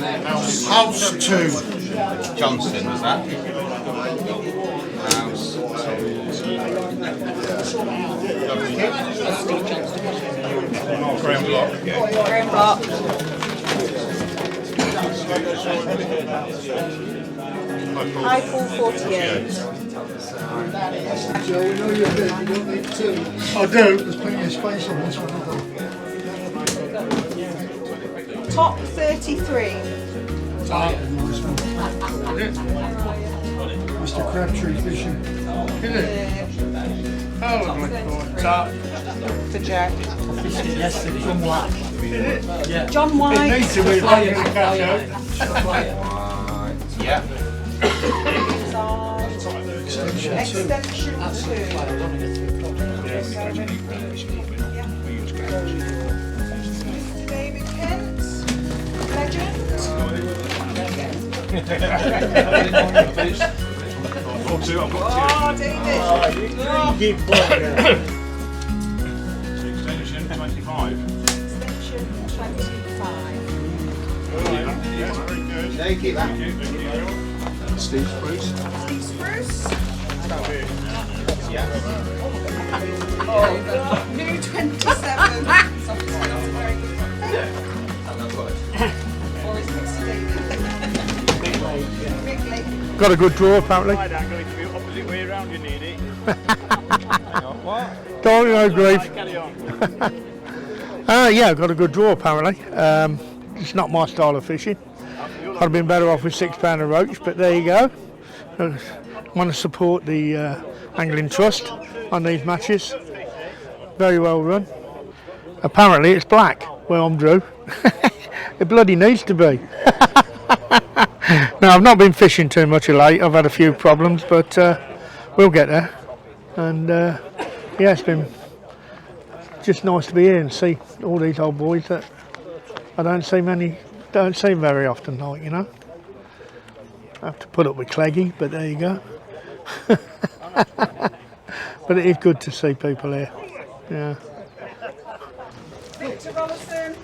House 2. Johnston, was that? House 2. Graham Block. Graham Block. High Pool 48. Joe, we know you're big, you don't need two. I do, there's plenty of space on this one. Top 33. Nice one. Mr. Crabtree fishing. Isn't it? Oh, lovely. Top. For Jack. Yesterday. John White. Yeah. John White. It needs to be higher than catch out. Yeah. Extension 2. David Kent. Legend. Oh, 2, I've got Oh, David. Extension 25. Extension 25. Yeah, very good. Thank you. Thank you. Steve Spruce. Steve Spruce. Yeah. New 27. Or is Mr. David? Big Lake. Got a good draw apparently. I don't go to the opposite way around, you need it. Hang on, what? Don't know, grief. Carry on. Yeah, got a good draw apparently. It's not my style of fishing. I'd have been better off with £6 a roach, but there you go. I want to support the Angling Trust on these matches. Very well run. Apparently it's black where I'm drew. It bloody needs to be. No, I've not been fishing too much of late. I've had a few problems, but we'll get there. And yeah, it's been just nice to be here and see all these old boys that I don't see very often, like, you know. I have to put up with Cleggy, but there you go. But it is good to see people here. Yeah. Victor Rollison.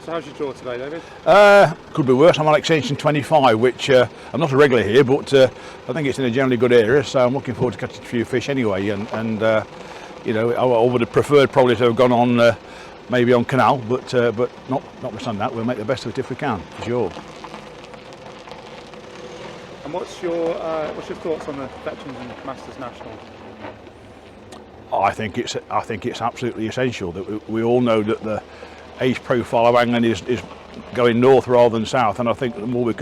So how's your draw today, David? Could be worse. I'm on extension 25, which I'm not a regular here, but I think it's in a generally good area, so I'm looking forward to catching a few fish anyway. And you know, I would have preferred probably to have gone on maybe on Canal, but notwithstanding that, we'll make the best of it if we can, for sure. And what's your thoughts on the Veterans and Masters National? I think it's absolutely essential that we all know that the age profile of angling is going north rather than south, and I think the more we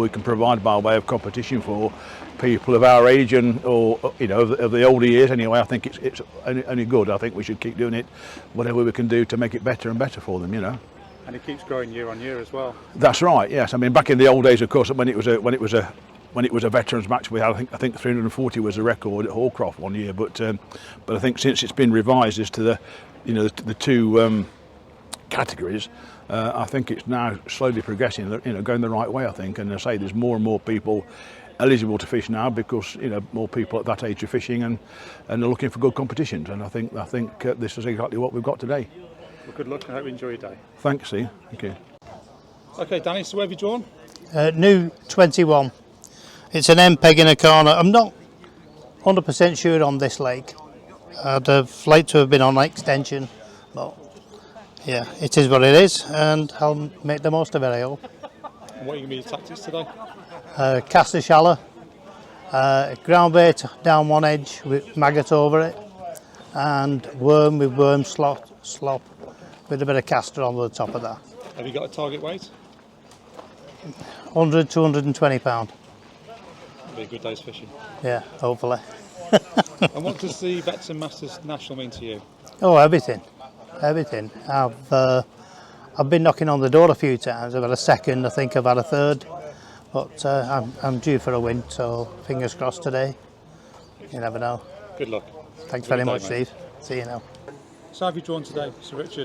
can provide by way of competition for people of our age and, or you know, of the older years anyway, I think it's only good. I think we should keep doing it, whatever we can do to make it better and better for them, you know. And it keeps growing year on year as well. That's right. Yes, I mean back in the old days, of course, when it was a veterans match, we had I think 340 was the record at Hallcroft one year, but I think since it's been revised as to the two categories, I think it's now slowly progressing, you know, going the right way, I think. And I say there's more and more people eligible to fish now because, you know, more people at that age are fishing and are looking for good competitions. And I think this is exactly what we've got today. Well, good luck and I hope you enjoy your day. Thanks, Steve. Thank you. Okay, Danny, so where have you drawn? New 21. It's an MPEG in a corner. I'm not 100% sure on this lake. I'd have liked to have been on extension, but yeah, it is what it is, and I'll make the most of it, I hope. And what are going to be your tactics today? Cast a shallow, ground bait down one edge with maggot over it, and worm with worm slop with a bit of caster on the top of that. Have you got a target weight? 100 to 120 pound. It'll be a good day's fishing. Yeah, hopefully. And what does the Vets and Masters National mean to you? Oh, everything. I've been knocking on the door a few times. I've had a second, I think I've had a third, but I'm due for a win, so fingers crossed today. You never know. Good luck. Thanks very much, Steve. See you now. So how have you drawn today, Sir Richard?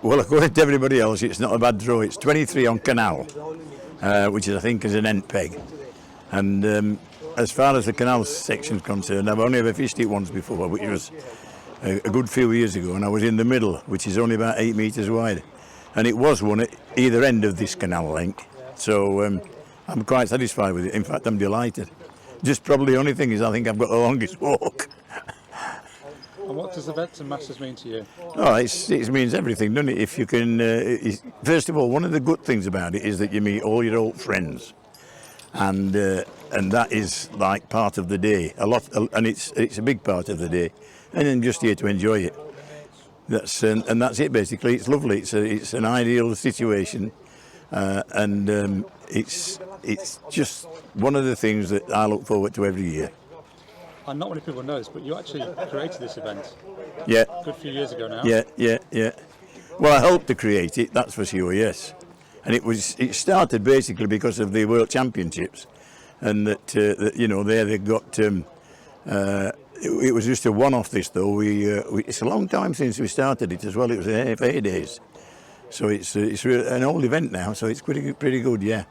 Well, according to everybody else, it's not a bad draw. It's 23 on Canal, which I think is an end peg. And as far as the Canal section's concerned, I've only ever fished it once before, which was a good few years ago, and I was in the middle, which is only about 8 metres wide, and it was one at either end of this canal link. So I'm quite satisfied with it. In fact, I'm delighted. Just probably the only thing is I think I've got the longest walk. And what does the Vets and Masters mean to you? Oh, it means everything, doesn't it? If you can, first of all, one of the good things about it is that you meet all your old friends, and that is like part of the day. And it's a big part of the day, and then just here to enjoy it. That's it basically. It's lovely. It's an ideal situation, and it's just one of the things that I look forward to every year. And not many people know this, but you actually created this event. Yeah. A good few years ago now. Yeah. Well, I helped to create it, that's for sure, yes. And it started basically because of the World Championships, and that you know, there they got. It was just a one-off. This though, it's a long time since we started it as well. It was the AFA days, so it's really an old event now. So it's pretty good, yeah.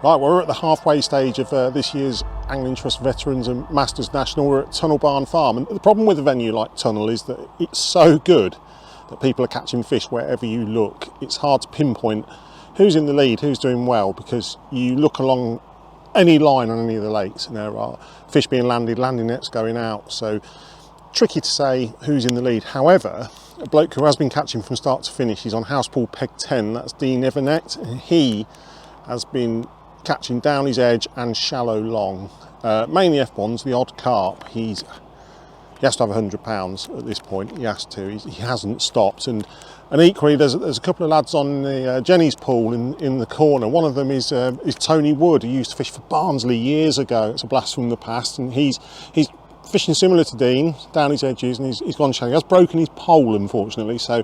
Right, we're at the halfway stage of this year's Angling Trust Veterans and Masters National. We're at Tunnel Barn Farm, and the problem with a venue like Tunnel is that it's so good that people are catching fish wherever you look. It's hard to pinpoint who's in the lead, who's doing well, because you look along any line on any of the lakes and there are fish being landed, landing nets going out, so tricky to say who's in the lead. However, a bloke who has been catching from start to finish, he's on House Pool Peg 10, that's Dean Evernet, and he has been catching down his edge and shallow long, mainly F1s, the odd carp. He has to have 100 pounds at this point. He has to. He hasn't stopped. And equally, there's a couple of lads on the Jenny's pool in the corner. One of them is Tony Wood, who used to fish for Barnsley years ago. It's a blast from the past, and he's fishing similar to Dean, down his edges, and he's gone shallow. He has broken his pole, unfortunately, so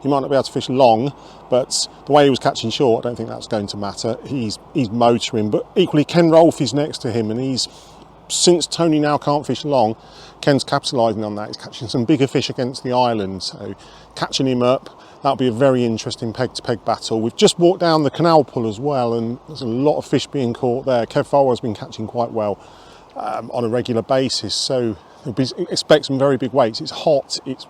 he might not be able to fish long, but the way he was catching short, I don't think that's going to matter. He's motoring, but equally Ken Rolfe is next to him, and since Tony now can't fish long, Ken's capitalising on that. He's catching some bigger fish against the island, so catching him up, that'll be a very interesting peg-to-peg battle. We've just walked down the Canal Pool as well, and there's a lot of fish being caught there. Kev Farwell's been catching quite well on a regular basis, so expect some very big weights. It's hot, it's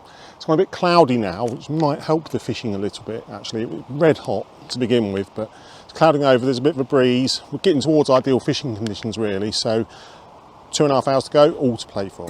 gone a bit cloudy now, which might help the fishing a little bit actually. It was red hot to begin with, but it's clouding over, there's a bit of a breeze. We're getting towards ideal fishing conditions really, so 2.5 hours to go, all to play for.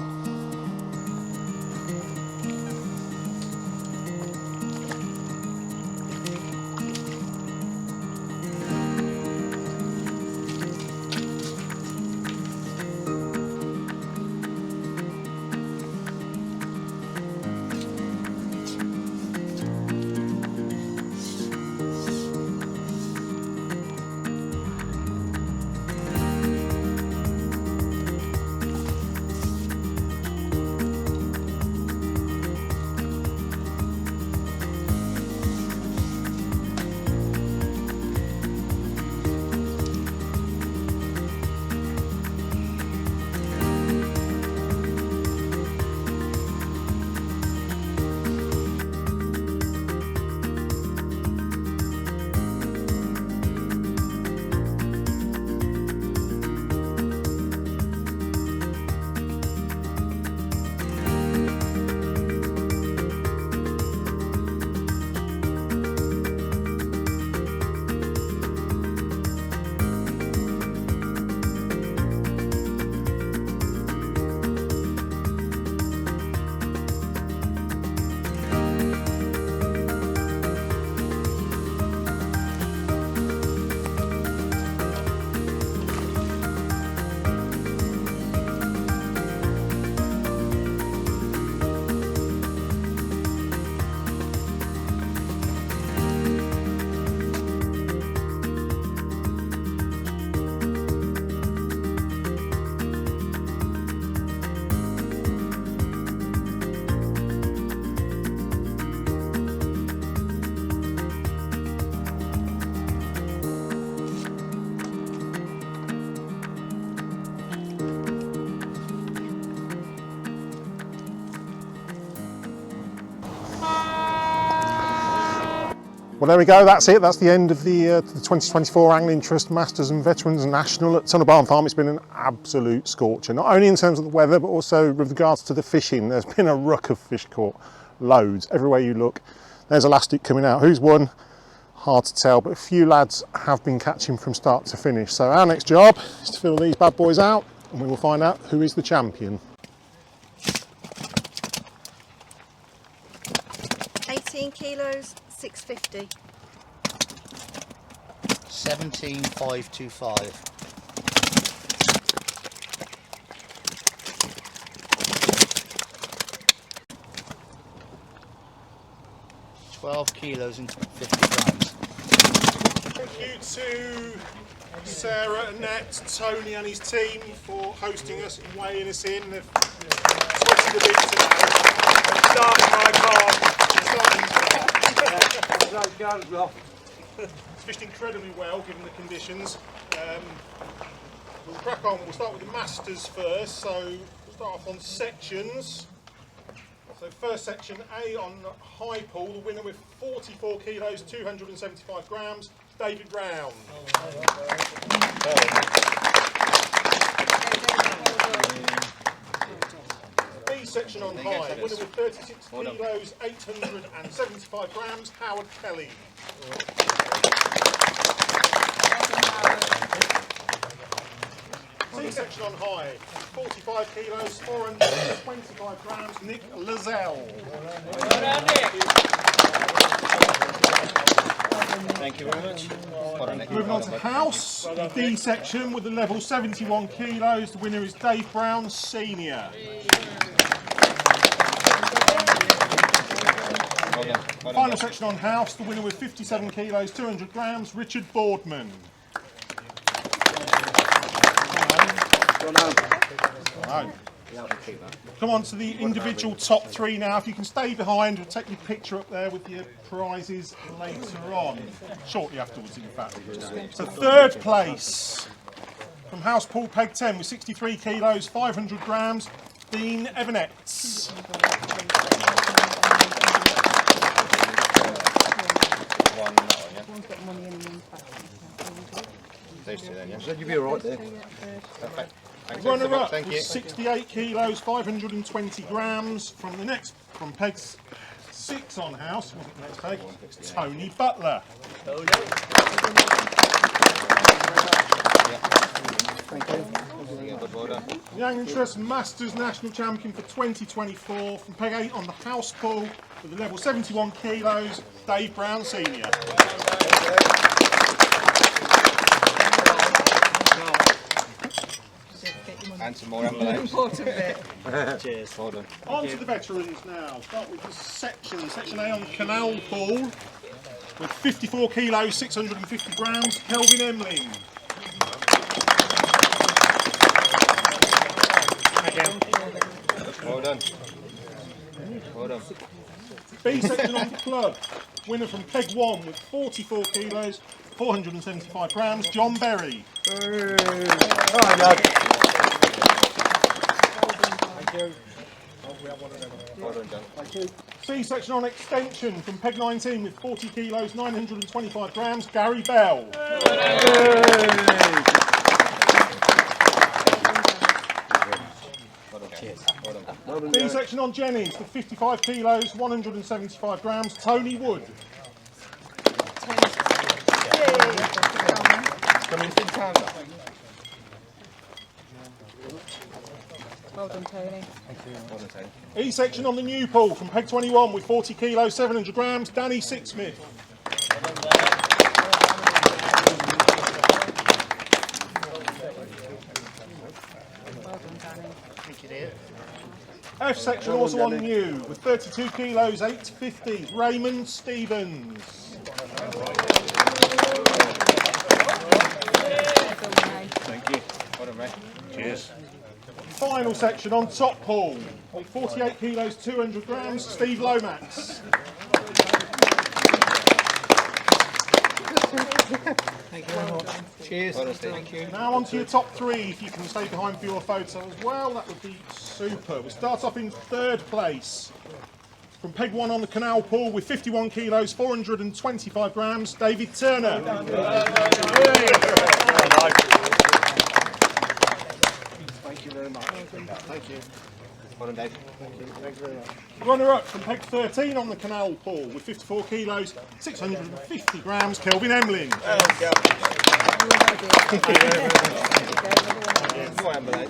Well, there we go, that's it. That's the end of the 2024 Angling Trust Masters and Veterans National at Tunnel Barn Farm. It's been an absolute scorcher, not only in terms of the weather, but also with regards to the fishing. There's been a ruck of fish caught, loads, everywhere you look. There's elastic coming out. Who's won? Hard to tell, but a few lads have been catching from start to finish. So our next job is to fill these bad boys out, and we will find out who is the champion. 18 kilos, 650. 17,525. 12 kilos and 50 grams. Thank you to Sarah, Annette, Tony and his team for hosting us and weighing us in. They've twisted a bit today. Starting my car. It's fished incredibly well given the conditions. We'll crack on. We'll start with the Masters first. So we'll start off on sections. So first section A on high pool, the winner with 44 kilos, 275 grams, David Brown. B section on high, winner with 36 kilos, 875 grams, Howard Kelly. C section on high, 45 kilos, 425 grams, Nick Lizelle. Thank you very much. Moving on to house, the D section with the level 71 kilos, the winner is Dave Brown Senior. Final section on house, the winner with 57 kilos, 200 grams, Richard Boardman. Right. Come on to the individual top three now. If you can stay behind, we'll take your picture up there with your prizes later on. Shortly afterwards, in fact. So third place from House Pool Peg 10 with 63 kilos, 500 grams, Dean Evans. Those two then, yeah? You'll be all right there. Perfect. Runner up with 68 kilos, 520 grams from Peg's 6 on house. Wasn't the next peg? It's Tony Butler. The Angling Trust Masters National Champion for 2024 from Peg 8 on the house pool with a level 71 kilos, Dave Brown Senior. And some more envelopes. Important bit. Cheers. Well done. On to the veterans now. Start with the section. Section A on Canal Pool with 54 kilos, 650 grams, Kelvin Emlyn. Well done. Well done. B section on Club. Winner from Peg 1 with 44 kilos, 475 grams, John Berry. Well done, John. C section on Extension from Peg 19 with 40 kilos, 925 grams, Gary Bell. Cheers. Well done. B section on Jennings with 55 kilos, 175 grams, Tony Wood. Coming big time. Well done, Tony. Well done, Tony. E section on the new pool from Peg 21 with 40 kilos, 700 grams, Danny Sixsmith. Well done, Danny. Thank you, dear. F section also on new with 32 kilos, 850, Raymond Stevens. Thank you. Well done, mate. Cheers. Final section on top pool with 48 kilos, 200 grams, Steve Lomax. Thank you very much. Cheers. Well done, Steve. Thank you. Now on to your top three, if you can stay behind for your photo as well, that would be super. We'll start off in third place From peg 1 on the Canal Pool with 51 kilos, 425 grams, David Turner. Thank you very much. Thank you. Well done, Dave. Thank you very much. Runner-up from peg 13 on the Canal Pool with 54 kilos, 650 grams, Kelvin Emlyn.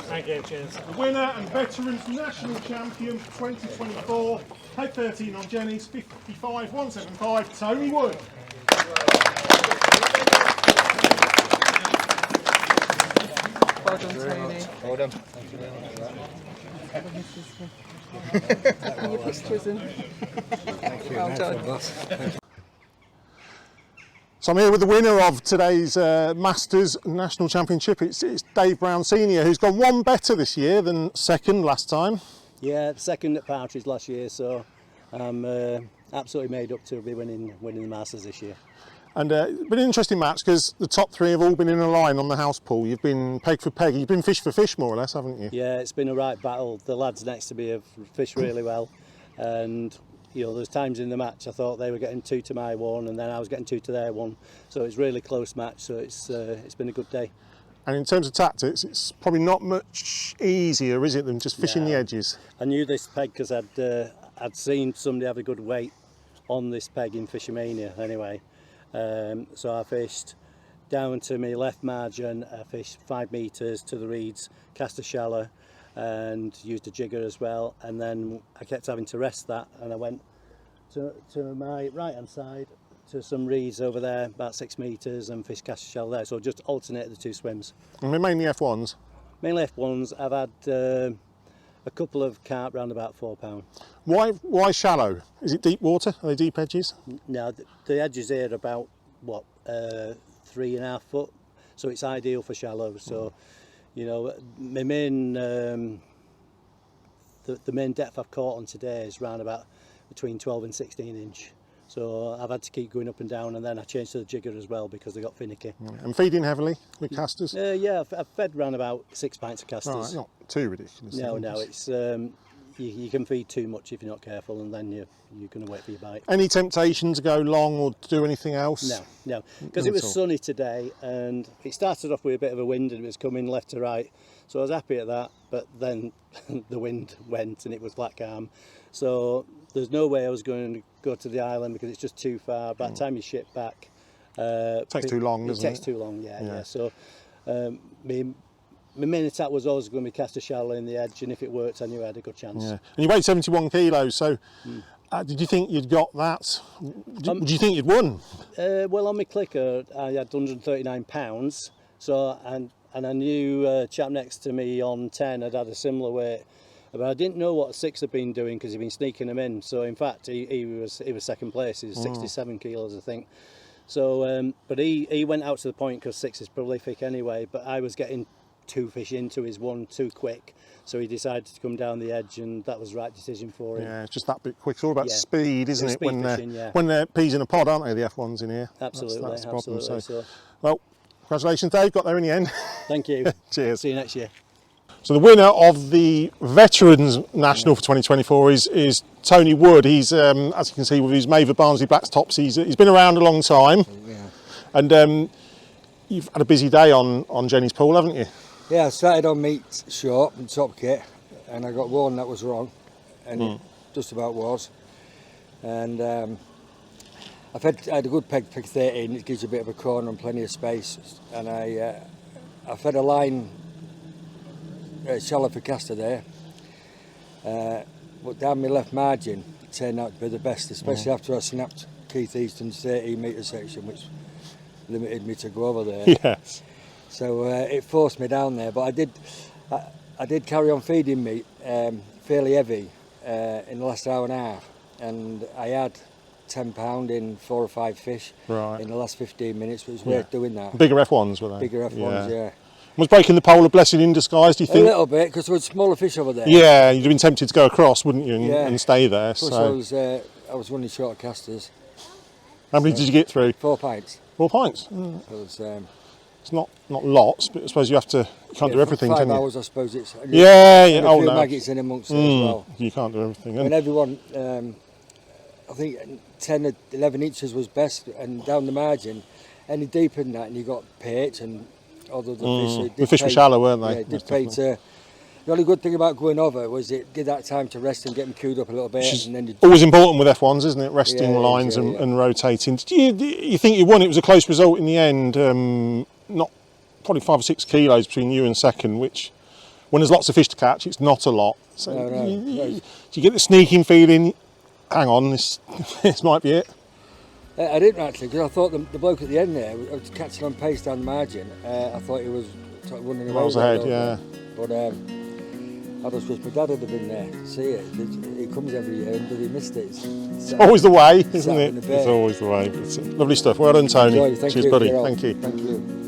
Thank you, cheers. The winner and Veterans National Champion for 2024, peg 13 on Jenny's, 55,175, Tony Wood. Well done, Tony. Well done. And your pictures and well done. So I'm here with the winner of today's Masters National Championship. It's Dave Brown Senior, who's gone one better this year than second last time. Yeah, second at Partridge last year, so I'm absolutely made up to be winning the Masters this year. And it's been an interesting match because the top three have all been in a line on the house pool. You've been peg for peg, you've been fish for fish more or less, haven't you? Yeah, it's been a right battle. The lads next to me have fished really well, and you know, there's times in the match I thought they were getting 2 to my 1, and then I was getting 2 to their 1. So it's really close match. So it's been a good day. And in terms of tactics, it's probably not much easier, is it, than just fishing the edges? I knew this peg because I'd seen somebody have a good weight on this peg in Fishermania anyway. So I fished down to my left margin, I fished 5 metres to the reeds, cast a shallow and used a jigger as well, and then I kept having to rest that, and I went to my right hand side to some reeds over there about 6 metres and fished cast a shallow there, so just alternated the 2 swims. And they're mainly F1s? Mainly F1s. I've had a couple of carp round about £4. Why shallow? Is it deep water? Are they deep edges? No, the edges here are about, what, 3.5 foot, so it's ideal for shallow. So, you know, my main, the main depth I've caught on today is round about between 12 and 16 inch. So I've had to keep going up and down, and then I changed to the jigger as well because they got finicky. And feeding heavily with casters? Yeah, I've fed round about 6 pints of casters. Right, not too ridiculous. No, it's you can feed too much if you're not careful, and then you're going to wait for your bite. Any temptation to go long or do anything else? No, because it was sunny today, and it started off with a bit of a wind, and it was coming left to right, so I was happy at that. But then the wind went, and it was black calm, so there's no way I was going to go to the island because it's just too far. By the time you ship back, it takes too long, doesn't it? It takes too long, yeah. So my main attack was always going to be cast a shallow in the edge, and if it worked, I knew I had a good chance. Yeah. And you weighed 71 kilos, so did you think you'd got that? Do you think you'd won? Well, on my clicker, I had 139 pounds. So, and I knew a chap next to me on 10 had a similar weight, but I didn't know what 6 had been doing because he'd been sneaking them in. So, in fact, he was second place. He was 67 kilos, I think. So, but he went out to the point because 6 is prolific anyway. But I was getting 2 fish into his 1 too quick, so he decided to come down the edge, and that was the right decision for him. Yeah, it's just that bit quick. It's all about speed, isn't it? Speed When they're peas in a pod, aren't they, the F1s in here? Absolutely, that's the problem. absolutely. So, well, congratulations, Dave. Got there in the end. Thank you. Cheers. See you next year. So the winner of the Veterans National for 2024 is Tony Wood. He's, as you can see with his Maver Barnsley Blacks tops, he's been around a long time. Yeah. And you've had a busy day on Jenny's Pool, haven't you? Yeah, I started on meat short and top kit, and I got one that was wrong, and it just about was. And I had a good peg 13. It gives you a bit of a corner and plenty of space. And I fed a line shallow for caster there, but down my left margin it turned out to be the best, especially after I snapped Keith Easton's 13 metre section, which limited me to go over there. Yes. So it forced me down there, but I did carry on feeding meat fairly heavy in the last hour and a half, and I had £10 in 4 or 5 fish in the last 15 minutes, but it was worth doing that. Bigger F1s, were they? Bigger F1s, yeah. Was breaking the pole a blessing in disguise, do you think? A little bit, because there were smaller fish over there. Yeah, you'd have been tempted to go across, wouldn't you, and stay there. Plus so. I was running short of casters. How many did you get through? 4 pints. 4 pints? It's not lots, but I suppose you can't do everything, 5 can you? hours, I suppose it's. Yeah. And a few maggots in amongst it as well. You can't do everything. And everyone I think 10 or 11 inches was best, and down the margin, any deeper than that, and you got perch and other fish. So the fish were shallow, weren't they? Yeah, it did pay to. The only good thing about going over was it did that time to rest and get them queued up a little bit. Which is and then always important with F1s, isn't it? Resting Yeah, it is, lines yeah, and, yeah. and rotating. You think you won? It was a close result in the end. Not probably 5 or 6 kilos between you and second, which when there's lots of fish to catch, it's not a lot. So No. do you get the sneaking feeling? Hang on, this might be it. I didn't actually, because I thought the bloke at the end there was catching on pace down the margin. I thought he was sort of running away. Miles ahead, yeah. But I just wish my dad had been there to see it. He comes every year and he missed it. It's always the way, isn't sat it? in the bay. It's always the way. It's lovely stuff. Well done, Tony. Enjoy, thank Cheers, you, buddy. Gerald. Thank you. Thank you.